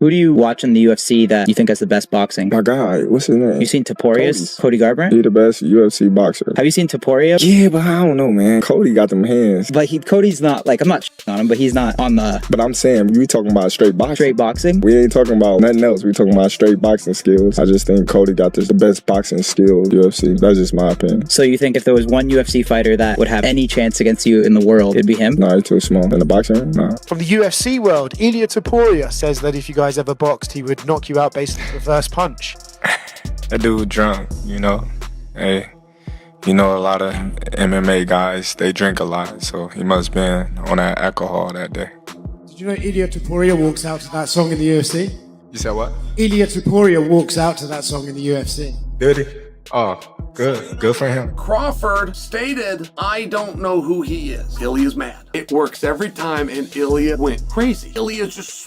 Who do you watch in the UFC that you think has the best boxing? My guy, what's his name? You seen Topuria's? Cody Garbrandt? He the best UFC boxer. Have you seen Topuria? Yeah, but I don't know, man. Cody got them hands. But Cody's not, like, I'm not on him, but he's not on the... But I'm saying, we talking about straight boxing. Straight boxing? We ain't talking about nothing else. We talking about straight boxing skills. I just think Cody got the best boxing skills UFC. That's just my opinion. So you think if there was one UFC fighter that would have any chance against you in the world, it'd be him? No, he's too small. In the boxing ring? No. From the UFC world, Ilia Topuria says that if you guys ever boxed, he would knock you out based on the reverse punch. That dude drunk, you know. Hey, you know, a lot of MMA guys, they drink a lot, so he must have been on that alcohol that day. Did you know Ilia Topuria walks out to that song in the UFC? You said what? Ilia Topuria walks out to that song in the UFC. Did he? Oh, good. Good for him. Crawford stated, I don't know who he is. Ilia's mad. It works every time, and Ilia went crazy. Ilia's just,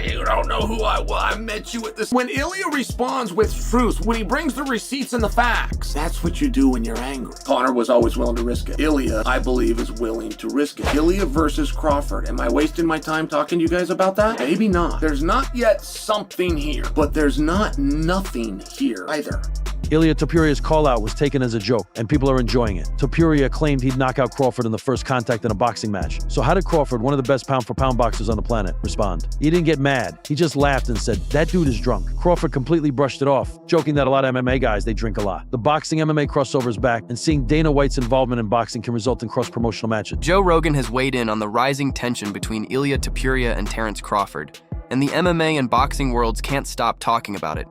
you don't know who I met you at this. When Ilia responds with truth, when he brings the receipts and the facts, that's what you do when you're angry. Conor was always willing to risk it. Ilia, I believe, is willing to risk it. Ilia versus Crawford. Am I wasting my time talking to you guys about that? Maybe not. There's not yet something here, but there's not nothing here either. Ilia Topuria's call-out was taken as a joke, and people are enjoying it. Topuria claimed he'd knock out Crawford in the first contact in a boxing match. So how did Crawford, one of the best pound-for-pound boxers on the planet, respond? He didn't get mad. He just laughed and said, "That dude is drunk." Crawford completely brushed it off, joking that a lot of MMA guys, they drink a lot. The boxing MMA crossover is back, and seeing Dana White's involvement in boxing can result in cross-promotional matches. Joe Rogan has weighed in on the rising tension between Ilia Topuria and Terence Crawford, and the MMA and boxing worlds can't stop talking about it.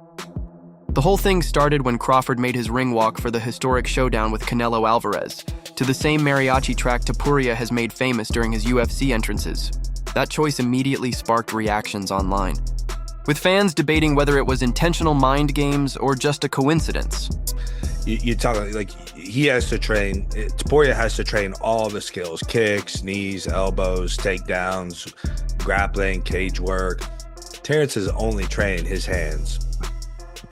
The whole thing started when Crawford made his ring walk for the historic showdown with Canelo Alvarez, to the same mariachi track Topuria has made famous during his UFC entrances. That choice immediately sparked reactions online, with fans debating whether it was intentional mind games or just a coincidence. You talk like he has to train, Topuria has to train all the skills: kicks, knees, elbows, takedowns, grappling, cage work. Terence has only trained his hands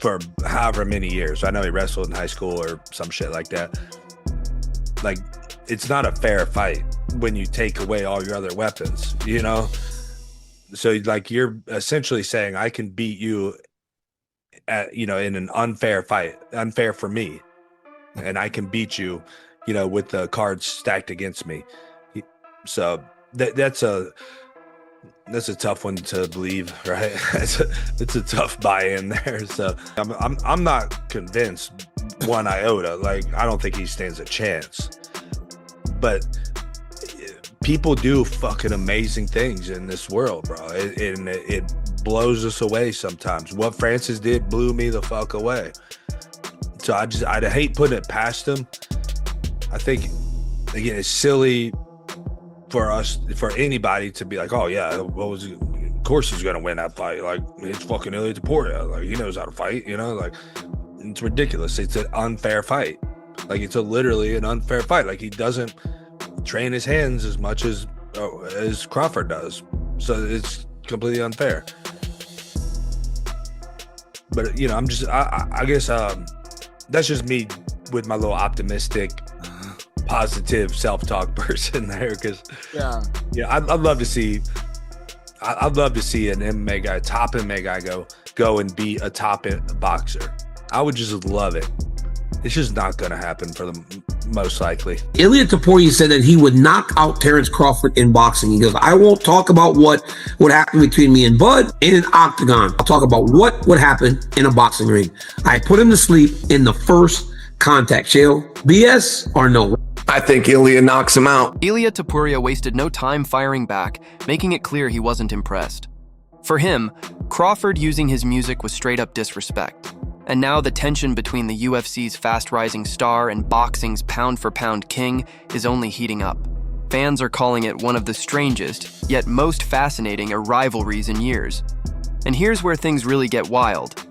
for however many years. I know he wrestled in high school or some shit like that. Like, it's not a fair fight when you take away all your other weapons, you know? So, like, you're essentially saying I can beat you at, you know, in an unfair fight, unfair for me, and I can beat you, you know, with the cards stacked against me. So that's a tough one to believe, right? It's a tough buy-in there. So I'm not convinced one iota. Like, I don't think he stands a chance. But people do fucking amazing things in this world, bro. It blows us away sometimes. What Francis did blew me the fuck away. So I'd hate putting it past him. I think, again, it's silly for anybody to be like, oh yeah, of course he's gonna win that fight. Like, it's fucking Ilia Topuria. Like, he knows how to fight, you know? Like, it's ridiculous. It's an unfair fight. Like, it's literally an unfair fight. Like, he doesn't train his hands as much as Crawford does. So it's completely unfair. But, you know, I guess that's just me with my little optimistic, positive self-talk person there, because I'd love to see an MMA guy, top MMA guy go and be a top boxer. I would just love it. It's just not going to happen for them, most likely. Ilia Topuria said that he would knock out Terence Crawford in boxing. He goes, I won't talk about what would happen between me and Bud in an octagon. I'll talk about what would happen in a boxing ring. I put him to sleep in the first contact. Chill, BS or no? I think Ilia knocks him out. Ilia Topuria wasted no time firing back, making it clear he wasn't impressed. For him, Crawford using his music was straight up disrespect. And now the tension between the UFC's fast-rising star and boxing's pound-for-pound king is only heating up. Fans are calling it one of the strangest, yet most fascinating rivalries in years. And here's where things really get wild.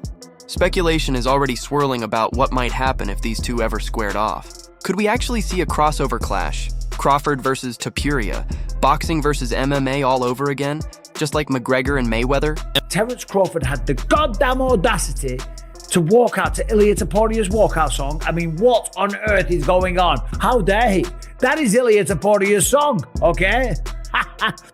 Speculation is already swirling about what might happen if these two ever squared off. Could we actually see a crossover clash? Crawford versus Topuria, boxing versus MMA all over again, just like McGregor and Mayweather? Terence Crawford had the goddamn audacity to walk out to Ilia Topuria's walkout song. I mean, what on earth is going on? How dare he? That is Ilia Topuria's song, okay?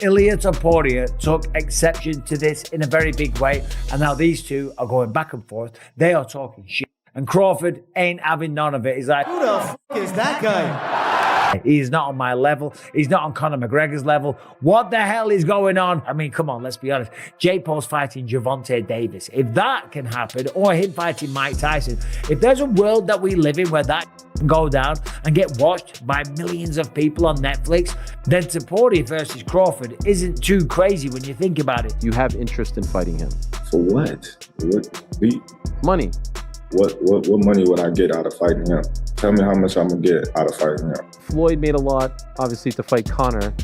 Ilia Topuria took exception to this in a very big way, and now these two are going back and forth. They are talking shit, and Crawford ain't having none of it. He's like, Who the f is that guy? he's not on my level. He's not on Conor McGregor's level. What the hell is going on? I mean, come on, let's be honest. Jake Paul's fighting Gervonta Davis. If that can happen, or him fighting Mike Tyson, if there's a world that we live in where that can go down and get watched by millions of people on Netflix, then Topuria versus Crawford isn't too crazy when you think about it. You have interest in fighting him. For what? Money. What money would I get out of fighting him? Tell me how much I'm gonna get out of fighting him. Floyd made a lot, obviously, to fight Conor.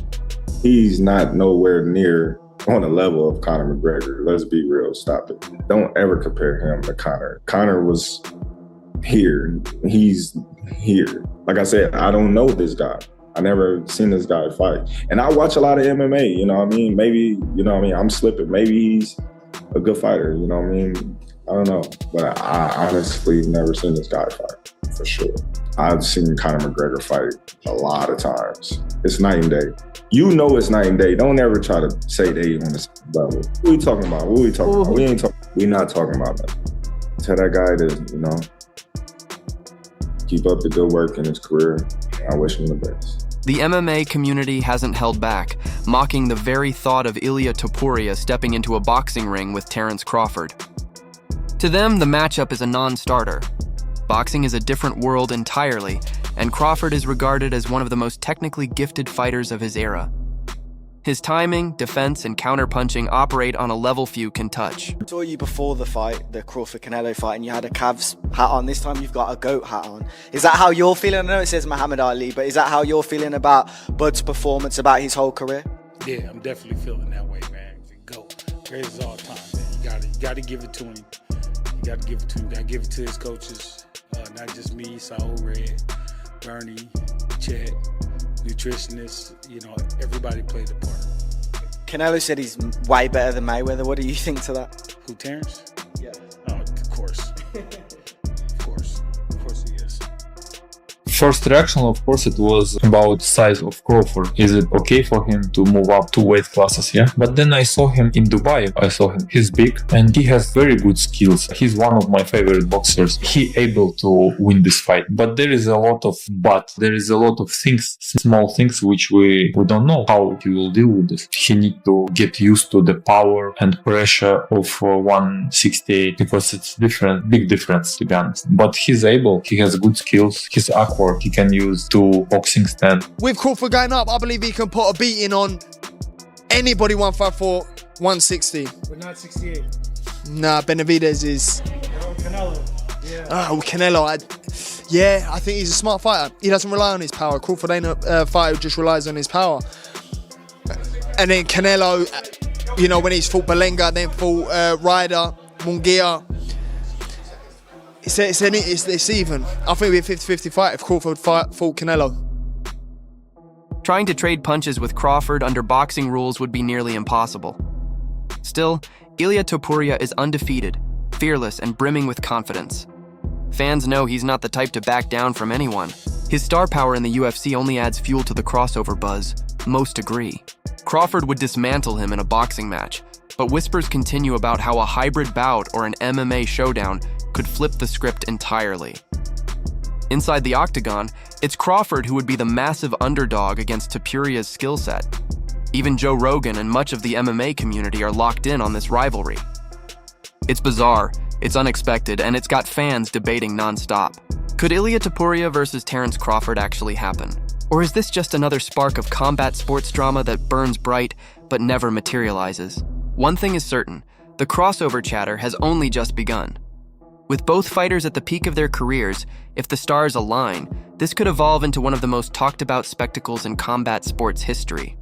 He's not nowhere near on the level of Conor McGregor. Let's be real. Stop it. Don't ever compare him to Conor. Conor was here. He's here. Like I said, I don't know this guy. I never seen this guy fight. And I watch a lot of MMA, you know what I mean? Maybe, you know what I mean? I'm slipping. Maybe he's a good fighter, you know what I mean? I don't know. But I honestly never seen this guy fight, for sure. I've seen Conor McGregor fight a lot of times. It's night and day. You know it's night and day. Don't ever try to say they on this level. What are we talking about? What are we talking about? We're not talking about that. Tell that guy to, you know, keep up the good work in his career. I wish him the best. The MMA community hasn't held back, mocking the very thought of Ilia Topuria stepping into a boxing ring with Terence Crawford. To them, the matchup is a non-starter. Boxing is a different world entirely, and Crawford is regarded as one of the most technically gifted fighters of his era. His timing, defense, and counter-punching operate on a level few can touch. I saw you before the fight, the Crawford-Canelo fight, and you had a Cavs hat on. This time you've got a GOAT hat on. Is that how you're feeling? I know it says Muhammad Ali, but is that how you're feeling about Bud's performance, about his whole career? Yeah, I'm definitely feeling that way, man. GOAT. Greatest all time, man. You gotta give it to him. You gotta give it to him. You gotta give it to his coaches. Not just me, Saul Red, Bernie, Chet, nutritionists, you know, everybody played a part. Canelo said he's way better than Mayweather. What do you think to that? Who, Terence? Yeah. Oh, of course. Of course he is. First reaction, of course, it was about size of Crawford. Is it okay for him to move up 2 weight classes? Yeah. But then I saw him in Dubai. I saw him. He's big and he has very good skills. He's one of my favorite boxers. He able to win this fight. But there is a lot of there is a lot of things, small things, which we don't know how he will deal with this. He need to get used to the power and pressure of 168 because it's different, big difference, to be honest. But he's able. He has good skills. He's awkward. He can use 2 boxing stand. With Crawford going up, I believe he can put a beating on anybody 154, 160. But not 68. Nah, Benavidez is... Canelo. Yeah. Oh, Canelo. I think he's a smart fighter. He doesn't rely on his power. Crawford ain't a fighter who just relies on his power. And then Canelo, you know, when he's fought Belenga, then fought Ryder, Munguia. It's even. I think it'd be a 50-50 fight if Crawford fought Canelo. Trying to trade punches with Crawford under boxing rules would be nearly impossible. Still, Ilia Topuria is undefeated, fearless, and brimming with confidence. Fans know he's not the type to back down from anyone. His star power in the UFC only adds fuel to the crossover buzz. Most agree. Crawford would dismantle him in a boxing match, but whispers continue about how a hybrid bout or an MMA showdown could flip the script entirely. Inside the octagon, it's Crawford who would be the massive underdog against Topuria's skill set. Even Joe Rogan and much of the MMA community are locked in on this rivalry. It's bizarre, it's unexpected, and it's got fans debating nonstop. Could Ilia Topuria versus Terence Crawford actually happen? Or is this just another spark of combat sports drama that burns bright but never materializes? One thing is certain, the crossover chatter has only just begun. With both fighters at the peak of their careers, if the stars align, this could evolve into one of the most talked about spectacles in combat sports history.